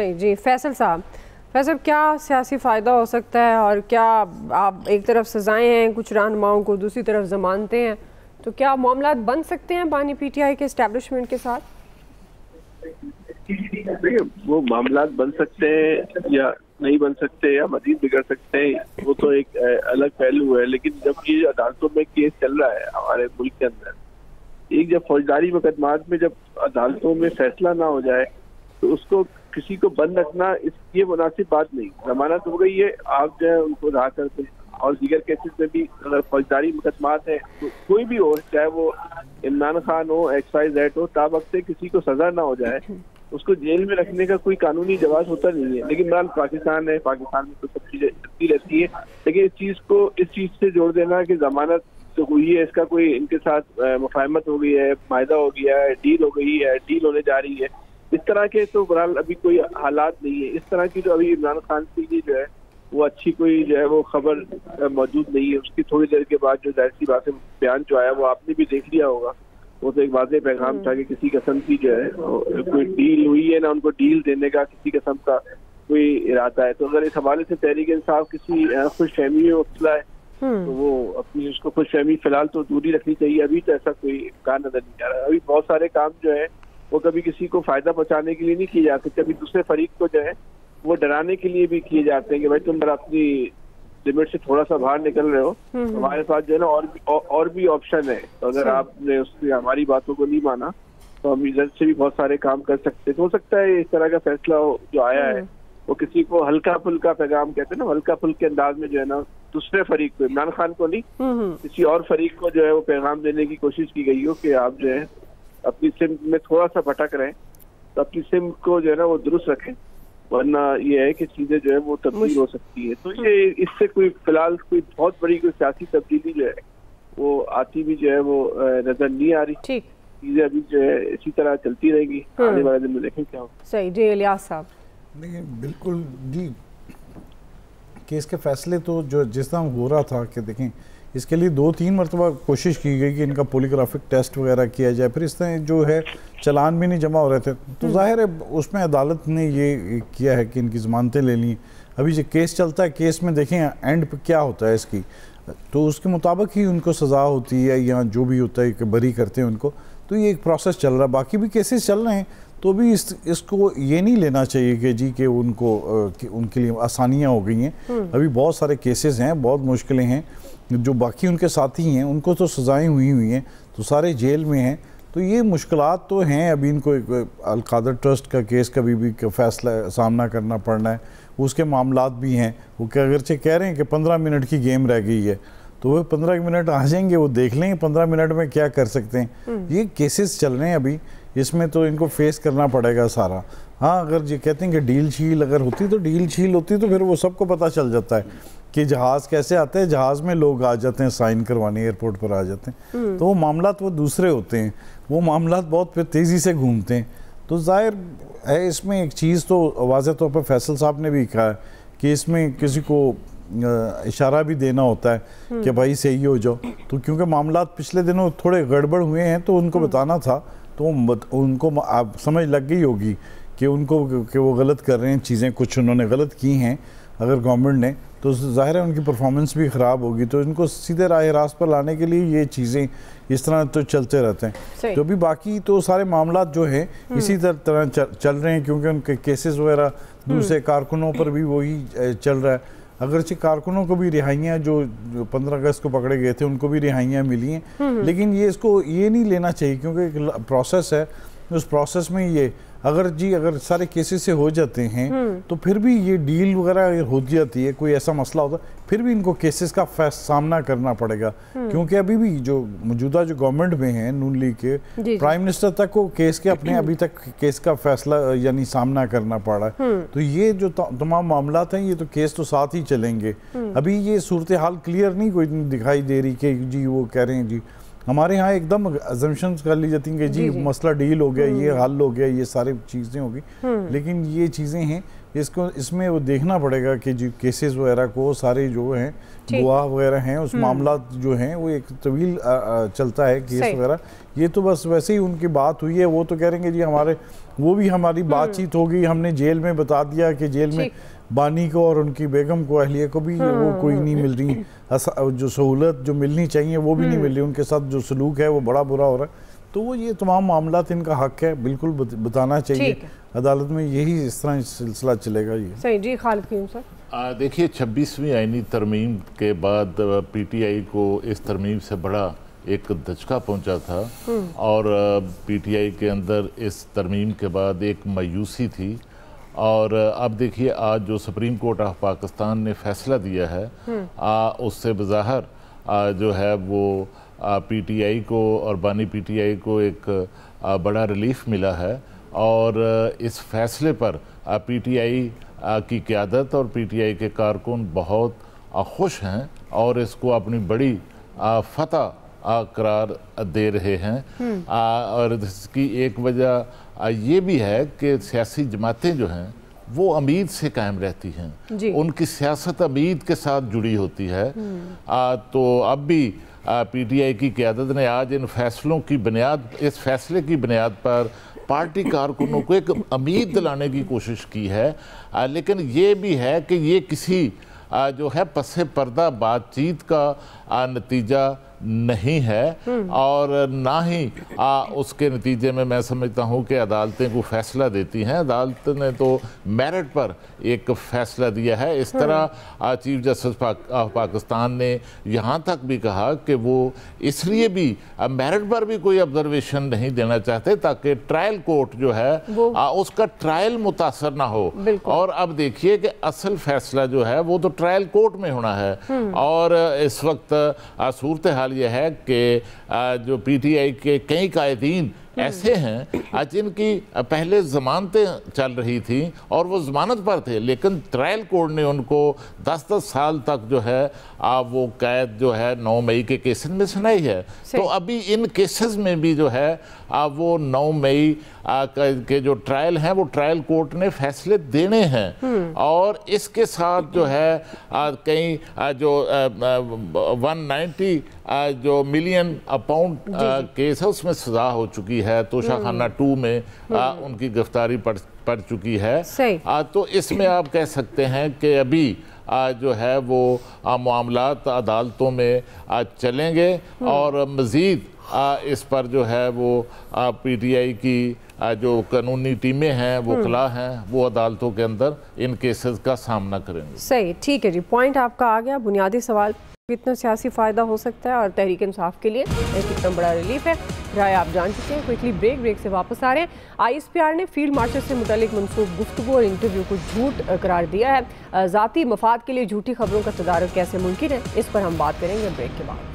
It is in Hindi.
जी फैसल साहब, फैसल क्या सियासी फ़ायदा हो सकता है और क्या आप एक तरफ सज़ाएं हैं कुछ रहनुमाओं को, दूसरी तरफ ज़मानतें हैं, तो क्या मामला बन सकते हैं बानी पीटीआई के इस्टेब्लिशमेंट के साथ? देखिए, वो मामला बन सकते हैं या नहीं बन सकते या मजीद बिगड़ सकते हैं, वो तो एक अलग पहलू है। लेकिन जब ये अदालतों में केस चल रहा है हमारे मुल्क के अंदर, एक जब फौजदारी मुकदमात में जब अदालतों में फैसला ना हो जाए तो उसको किसी को बंद रखना ये मुनासिब बात नहीं। जमानत हो गई है, आप जो है उनको रहा करते हैं। और दीगर केसेस में भी अगर फौजदारी मुकदमात है तो कोई भी हो, चाहे वो इमरान खान हो, XYZ हो, ता वक्त से किसी को सजा ना हो जाए उसको जेल में रखने का कोई कानूनी जवाब होता नहीं है। लेकिन बहरहाल पाकिस्तान है, पाकिस्तान में तो सब चीजें चलती रहती है। लेकिन इस चीज से जोड़ देना कि जमानत जो हुई है इसका कोई इनके साथ मुफाहमत हो गई है, मायदा हो गया है, डील हो गई है, डील होने जा रही है, इस तरह के तो बहरहाल अभी कोई हालात नहीं है। इस तरह की जो अभी इमरान खान की ये जो है वो अच्छी कोई जो है वो खबर मौजूद नहीं है। उसकी थोड़ी देर के बाद जो जाहिर सी बात है बयान जो आया वो आपने भी देख लिया होगा, वो तो एक वाज़ेह पैगाम था कि किसी किस्म की जो है कोई डील हुई है ना, उनको डील देने का किसी किस्म का कोई इरादा है। तो अगर इस हवाले से तहरीक इंसाफ किसी खुशफहमी में मुब्तला है तो वो अपनी उसको खुशफहमी फिलहाल तो दूरी रखनी चाहिए। अभी तो ऐसा कोई इम्कान नजर नहीं आ रहा है। अभी बहुत सारे काम जो है वो कभी किसी को फायदा पहुंचाने के लिए नहीं किए जाते, कभी दूसरे फरीक को जो है वो डराने के लिए भी किए जाते हैं कि भाई तुम अगर अपनी लिमिट से थोड़ा सा बाहर निकल रहे हो तो हमारे पास जो है ना और भी ऑप्शन है। तो अगर आपने उसकी हमारी बातों को नहीं माना तो हम इधर से भी बहुत सारे काम कर सकते हैं। तो हो सकता है इस तरह का फैसला जो आया है वो किसी को हल्का फुल्का पैगाम कहते हैं ना, हल्का फुल्के अंदाज में जो है ना दूसरे फरीक को, इमरान खान को नहीं किसी और फरीक को जो है वो पैगाम देने की कोशिश की गई हो कि आप जो है अपनी सिम में थोड़ा सा भटक रहे हैं तो अपनी सिम को जो है ना वो दुरुस्त रखें, वरना ये है कि चीजें जो है वो तब्दील हो सकती है। तो ये इससे कोई फिलहाल कोई बहुत बड़ी कोई सियासी तब्दीली जो है वो आती भी जो है वो नजर नहीं आ रही। चीजें अभी जो है इसी तरह चलती रहेगी, आने वाले दिन में देखें क्या हो। सही जी इलियास साहब। नहीं बिल्कुल जी, केस के फैसले तो जो जिस तरह हो रहा था कि देखें इसके लिए 2-3 मरतबा कोशिश की गई कि इनका पोलीग्राफिक टेस्ट वगैरह किया जाए, फिर इस तरह जो है चलान भी नहीं जमा हो रहे थे। तो जाहिर है उसमें अदालत ने ये किया है कि इनकी ज़मानतें ले ली। अभी जो केस चलता है, केस में देखें एंड पे क्या होता है इसकी, तो उसके मुताबिक ही उनको सज़ा होती है या जो भी होता है कि बरी करते हैं उनको। तो ये एक प्रोसेस चल रहा है, बाकी भी केसेस चल रहे हैं। तो भी इसको ये नहीं लेना चाहिए कि जी कि उनके लिए आसानियाँ हो गई हैं। अभी बहुत सारे केसेस हैं, बहुत मुश्किलें हैं। जो बाकी उनके साथी हैं उनको तो सज़ाएं हुई हैं, तो सारे जेल में हैं। तो ये मुश्किलात तो हैं। अभी इनको अलकादर ट्रस्ट का केस का भी फैसला सामना करना पड़ना है, उसके मामलात भी हैं। वो क्या अगरचे कह रहे हैं कि 15 मिनट की गेम रह गई है, तो वो 15 मिनट आ जाएंगे, वो देख लेंगे 15 मिनट में क्या कर सकते हैं। ये केसेस चल रहे हैं अभी, इसमें तो इनको फेस करना पड़ेगा सारा। हाँ, अगर ये कहते हैं कि डील शील अगर होती तो डील शील होती तो फिर वो सबको पता चल जाता है कि जहाज़ कैसे आते हैं, जहाज़ में लोग आ जाते हैं साइन करवाने, एयरपोर्ट पर आ जाते हैं। तो वो मामलात वो दूसरे होते हैं, वो मामलात बहुत फिर तेज़ी से घूमते हैं। तो जाहिर है इसमें एक चीज़ तो वाज़ेह तौर पर फैसल साहब ने भी कहा कि इसमें किसी को इशारा भी देना होता है कि भाई सही हो जाओ। तो क्योंकि मामलात पिछले दिनों थोड़े गड़बड़ हुए हैं तो उनको बताना था, तो उनको आप समझ लग गई होगी कि वो गलत कर रहे हैं, चीज़ें कुछ उन्होंने गलत की हैं अगर गवर्नमेंट ने, तो ज़ाहिर है उनकी परफॉर्मेंस भी ख़राब होगी। तो इनको सीधे राह रास्त पर लाने के लिए ये चीज़ें इस तरह तो चलते रहते हैं। तो भी बाकी तो सारे मामलात जो हैं इसी तरह चल रहे हैं, क्योंकि उनके केसेस वगैरह दूसरे कारकुनों पर भी वही चल रहा है। अगरचे कारकुनों को भी रिहाइयाँ जो 15 अगस्त को पकड़े गए थे उनको भी रिहाइयाँ मिली हैं। लेकिन ये नहीं लेना चाहिए, क्योंकि एक प्रोसेस है, उस प्रोसेस में ये अगर सारे केसेस से हो जाते हैं तो फिर भी ये डील वगैरह हो जाती है, कोई ऐसा मसला होता फिर भी इनको केसेस का सामना करना पड़ेगा। क्योंकि अभी भी जो मौजूदा जो गवर्नमेंट में है नून लीग के प्राइम मिनिस्टर तक को केस के अपने अभी तक केस का फैसला यानी सामना करना पड़ा है। तो ये जो तमाम मामला हैं ये तो केस तो साथ ही चलेंगे। अभी ये सूरत हाल क्लियर नहीं कोई दिखाई दे रही कि जी वो कह रहे हैं जी हमारे यहाँ एकदम अजम्पशंस कर ली जाती हैं कि जी मसला डील हो गया, ये हल हो गया, ये सारी चीज़ें होगी, लेकिन ये चीज़ें हैं इसको इसमें वो देखना पड़ेगा कि जो केसेस वगैरह को सारे जो हैं गवाह वगैरह हैं उस मामला जो हैं वो एक तवील चलता है केस वगैरह। ये तो बस वैसे ही उनकी बात हुई है, वो तो कह रहे हैं जी हमारे वो भी हमारी बातचीत हो गई, हमने जेल में बता दिया कि जेल में बानी को और उनकी बेगम को अहलिया को भी वो कोई नहीं मिल रही, जो सहूलत जो मिलनी चाहिए वो भी नहीं मिल रही, उनके साथ जो सलूक है वो बड़ा बुरा हो रहा है। तो वो ये तमाम मामला इनका हक है, बिल्कुल बताना चाहिए अदालत में, यही इस तरह सिलसिला चलेगा। ये सही जी। खालिद फ़हीम सर, देखिए 26वीं आईनी तरमीम के बाद पीटीआई को इस तरमीम से बड़ा एक धचका पहुंचा था और पीटीआई के अंदर इस तरमीम के बाद एक मायूसी थी। और अब देखिए आज जो सुप्रीम कोर्ट ऑफ पाकिस्तान ने फैसला दिया है उससे बज़ाहिर जो है वो पीटीआई को और बानी पीटीआई को एक बड़ा रिलीफ मिला है। और इस फैसले पर पीटीआई की क़यादत और पीटीआई के कारकुन बहुत खुश हैं और इसको अपनी बड़ी फतह करार दे रहे हैं। और इसकी एक वजह ये भी है कि सियासी जमातें जो हैं वो उम्मीद से कायम रहती हैं, उनकी सियासत उम्मीद के साथ जुड़ी होती है। तो अब भी पीटीआई की क़यादत ने आज इन फैसलों की बुनियाद, इस फैसले की बुनियाद पर पार्टी कारकुनों को एक उम्मीद दिलाने की कोशिश की है। लेकिन ये भी है कि ये किसी जो है पसे पर्दा बातचीत का नतीजा नहीं है और ना ही उसके नतीजे में मैं समझता हूँ कि अदालतें को फैसला देती हैं। अदालत ने तो मेरिट पर एक फ़ैसला दिया है। इस तरह चीफ जस्टिस ऑफ पाकिस्तान ने यहाँ तक भी कहा कि वो इसलिए भी मेरिट पर भी कोई ऑब्जर्वेशन नहीं देना चाहते ताकि ट्रायल कोर्ट जो है उसका ट्रायल मुतासर ना हो। और अब देखिए कि असल फैसला जो है वो तो ट्रायल कोर्ट में होना है। और इस वक्त सूरत हाल यह है कि जो पीटीआई के कई कायदीन ऐसे हैं जिनकी पहले ज़मानतें चल रही थी और वो ज़मानत पर थे, लेकिन ट्रायल कोर्ट ने उनको 10-10 साल तक जो है वो कैद जो है 9 मई के केसेस में सुनाई है। तो अभी इन केसेस में भी जो है वो 9 मई के जो ट्रायल हैं वो ट्रायल कोर्ट ने फैसले देने हैं। और इसके साथ जो है कई जो 190 जो मिलियन पाउंड केस है उसमें सजा हो चुकी है। तोशाखाना 2 में उनकी गिरफ्तारी पड़ चुकी है। तो इसमें आप कह सकते हैं कि अभी जो है वो मामलात अदालतों में चलेंगे और मज़ीद इस पर जो है वो पीटीआई की जो कानूनी टीमें हैं, वकला हैं, वो अदालतों के अंदर इन केसेस का सामना करेंगे। सही, ठीक है जी। पॉइंट आपका आ गया। बुनियादी सवाल कितना सियासी फ़ायदा हो सकता है और तहरीक इंसाफ के लिए कितना बड़ा रिलीफ है, राय आप जान चुके हैं। क्विकली ब्रेक से वापस आ रहे हैं। आईएसपीआर ने फील्ड मार्शल से मुतालिक मनसूब गुफ्तगू और इंटरव्यू को झूठ करार दिया है। ज़ाती मफाद के लिए झूठी खबरों का तदारुक कैसे मुमकिन है, इस पर हम बात करेंगे ब्रेक के बाद।